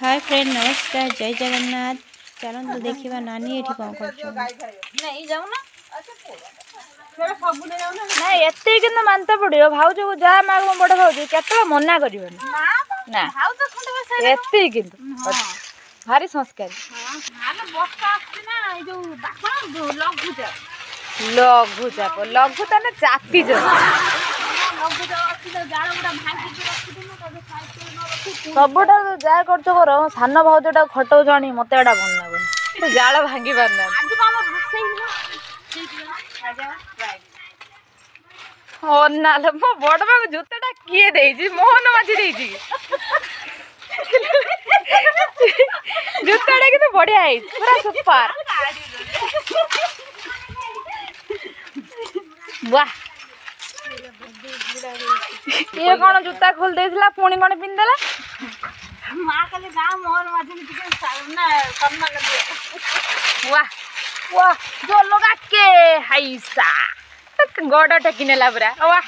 Hi friend नमस्कार जय जगन्नाथ। चलते देखा नानी ये कौन कर मानता पड़ो भाज को जहाँ माग बड़ भाज के मना कर भारी संस्कार लघुचाप लघु ताने चापी सबुठ जहाँ कर सान भाउजा खटौ जानी मत भल लगुन जाल भांगी पारना मो बड़ बाबू जुताटा किए दे मोहन माझी जुताटा कि बढ़िया है पूरा सुपर वाह ये कौन जूता खोल देला पुणी कौन पिंधदेला वाह वाह जो लगा के हाइसा गड़ टेकी नेला पूरा वाह।